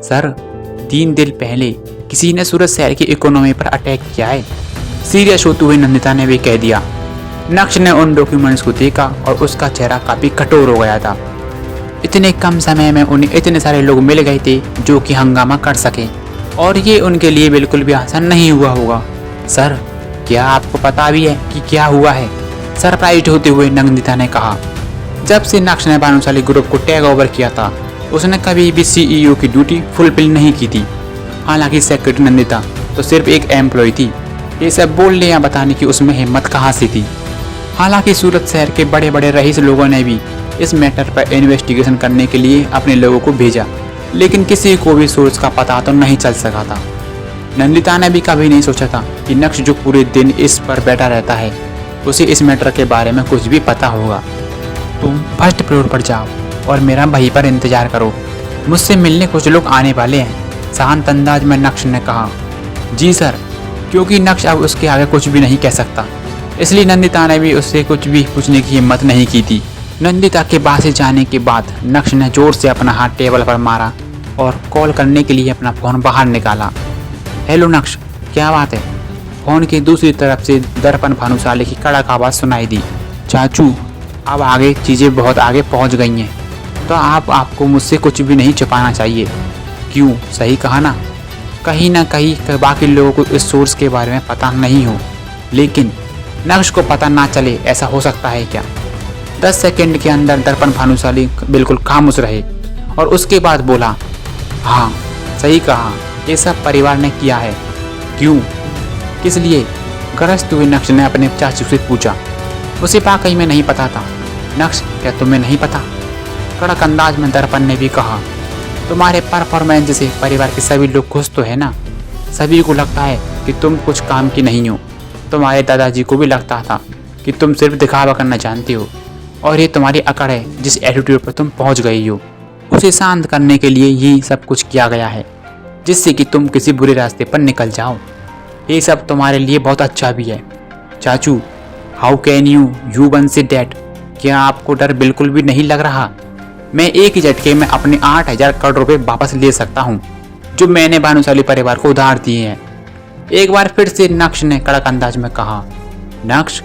Sir 3 दिन पहले किसी ने सूरत शहर की इकोनॉमी पर अटैक किया है, सीरियस होते हुए नंदिता ने भी कह दिया। नक्श ने उन डॉक्यूमेंट्स को देखा और उसका चेहरा काफ़ी कठोर हो गया था। इतने कम समय में उन्हें इतने सारे लोग मिल गए थे जो कि हंगामा कर सके, और ये उनके लिए बिल्कुल भी आसान नहीं हुआ होगा। सर क्या आपको पता भी है कि क्या हुआ है? सरप्राइज होते हुए नंदिता ने कहा। जब से नक्श ने भानुशाली ग्रुप को टेक ओवर किया था, उसने कभी भी CEO की ड्यूटी फुलफिल नहीं की थी। हालांकि सेक्रेटरी नंदिता तो सिर्फ एक एम्प्लॉय थी। ये सब बोलने या बताने की उसमें हिम्मत कहाँ से थी? हालांकि सूरत शहर के बड़े बड़े रईस लोगों ने भी इस मैटर पर इन्वेस्टिगेशन करने के लिए अपने लोगों को भेजा, लेकिन किसी को भी सोर्स का पता तो नहीं चल सका था। नंदिता ने भी कभी नहीं सोचा था कि नक्श जो पूरे दिन इस पर बैठा रहता है, उसे इस मैटर के बारे में कुछ भी पता होगा। तुम फर्स्ट फ्लोर पर जाओ और मेरा वहीं पर इंतजार करो, मुझसे मिलने कुछ लोग आने वाले हैं, शांत अंदाज में नक्श ने कहा। जी सर, क्योंकि नक्श अब उसके आगे कुछ भी नहीं कह सकता, इसलिए नंदिता ने भी उससे कुछ भी पूछने की हिम्मत नहीं की थी। नंदिता के बाहर से जाने के बाद नक्श ने जोर से अपना हाथ टेबल पर मारा और कॉल करने के लिए अपना फ़ोन बाहर निकाला। हेलो नक्श, क्या बात है? फ़ोन की दूसरी तरफ से दर्पण भानुशाली की कड़क आवाज़ सुनाई दी। चाचू, अब आगे चीज़ें बहुत आगे पहुंच गई हैं, तो आपको मुझसे कुछ भी नहीं छुपाना चाहिए। क्यों, सही कहा ना? कहीं ना कहीं बाकी लोगों को इस सोर्स के बारे में पता नहीं हो, लेकिन नक्श को पता ना चले, ऐसा हो सकता है क्या? 10 सेकंड के अंदर दर्पण भानुशाली बिल्कुल खामोश रहे और उसके बाद बोला, हाँ सही कहा, ये सब परिवार ने किया है। क्यों, किस लिए? गरजते हुए नक्श ने अपने चाचू से पूछा। उसे वाकई में नहीं पता था। नक्श, क्या तुम्हें नहीं पता? कड़क अंदाज में दर्पण ने भी कहा। तुम्हारे परफॉर्मेंस से परिवार के सभी लोग खुश तो है ना? सभी को लगता है कि तुम कुछ काम की नहीं हो। तुम्हारे दादाजी को भी लगता था कि तुम सिर्फ दिखावा करना जानती हो, और ये तुम्हारी अकड़ है जिस एटीट्यूड पर तुम पहुंच गई हो। उसे शांत करने के लिए ये सब कुछ किया गया है, जिससे कि तुम किसी बुरे रास्ते पर निकल जाओ। ये सब तुम्हारे लिए बहुत अच्छा भी है। चाचू, how can you one say that? क्या आपको डर बिल्कुल भी नहीं लग रहा? मैं एक ही झटके में अपने 8,000 करोड़ रुपए वापस ले सकता हूँ, जो मैंने भानुशाली परिवार को उधार दिए हैं। एक बार फिर से नक्श ने कड़क अंदाज में कहा। नक्श,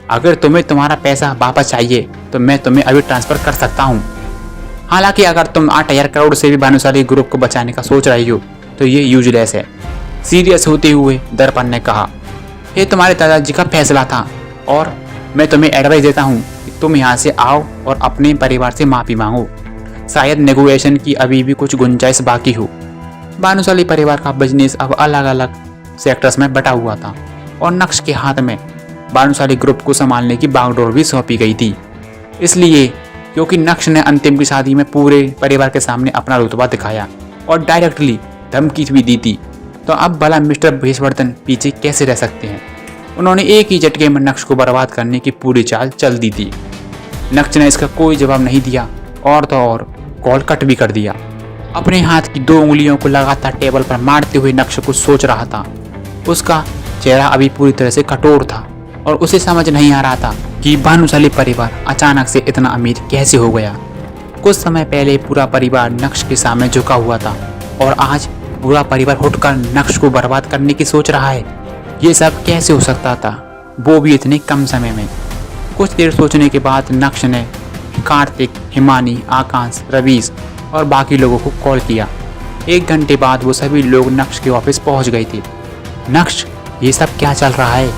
अगर तुम्हें तुम्हारा पैसा वापस चाहिए तो मैं तुम्हें अभी ट्रांसफ़र कर सकता हूँ। हालांकि अगर तुम 8,000 करोड़ से भी भानुशाली ग्रुप को बचाने का सोच रही हो तो ये यूजलेस है, सीरियस होते हुए दर्पण ने कहा। ये तुम्हारे दादाजी का फैसला था, और मैं तुम्हें एडवाइस देता हूँ कि तुम यहाँ से आओ और अपने परिवार से माफ़ी मांगो। शायद नेगोशिएशन की अभी भी कुछ गुंजाइश बाकी हो। भानुशाली परिवार का बिजनेस अब अलग अलग सेक्टर्स में बटा हुआ था, और नक्श के हाथ में भानुशाली ग्रुप को संभालने की बागडोर भी सौंपी गई थी। इसलिए क्योंकि नक्श ने अंतिम की शादी में पूरे परिवार के सामने अपना रुतबा दिखाया और डायरेक्टली धमकी भी दी थी, तो अब भला मिस्टर भेषवर्धन पीछे कैसे रह सकते हैं? उन्होंने एक ही झटके में नक्श को बर्बाद करने की पूरी चाल चल दी थी। नक्श ने इसका कोई जवाब नहीं दिया और तो और कॉल कट भी कर दिया। अपने हाथ की 2 उंगलियों को लगातार टेबल पर मारते हुए नक्श कुछ सोच रहा था। उसका चेहरा अभी पूरी तरह से कठोर था और उसे समझ नहीं आ रहा था कि भानुशाली परिवार अचानक से इतना अमीर कैसे हो गया। कुछ समय पहले पूरा परिवार नक्श के सामने झुका हुआ था, और आज पूरा परिवार उठकर नक्श को बर्बाद करने की सोच रहा है। ये सब कैसे हो सकता था, वो भी इतने कम समय में? कुछ देर सोचने के बाद नक्श ने कार्तिक, हिमानी, आकांश, रवीश और बाकी लोगों को कॉल किया। 1 घंटे बाद वो सभी लोग नक्श के ऑफिस पहुंच गए थे। नक्श, ये सब क्या चल रहा है?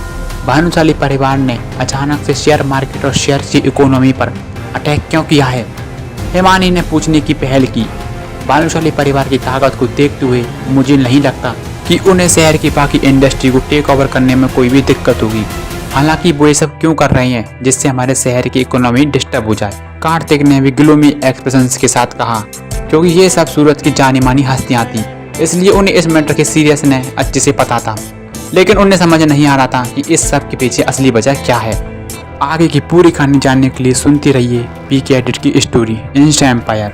भानुशाली परिवार ने अचानक से शेयर मार्केट और शेयर की इकोनॉमी पर अटैक क्यों किया है? हिमानी ने पूछने की पहल की। भानुशाली परिवार की ताकत को देखते हुए मुझे नहीं लगता कि उन्हें शहर की बाकी इंडस्ट्री को टेक ओवर करने में कोई भी दिक्कत होगी। हालांकि वो ये सब क्यों कर रहे हैं जिससे हमारे शहर की इकोनॉमी डिस्टर्ब हो जाए? कार्तिक ने भी ग्लूमी एक्सप्रेशंस के साथ कहा, क्योंकि ये सब सूरत की जानी मानी हस्तियाँ थी, इसलिए उन्हें इस मैटर की सीरियसनेस अच्छे से पता था। लेकिन उन्हें समझ नहीं आ रहा था कि इस सब के पीछे असली वजह क्या है। आगे की पूरी कहानी जानने के लिए सुनते रहिए PK एडिट की स्टोरी इंस्टा एम्पायर।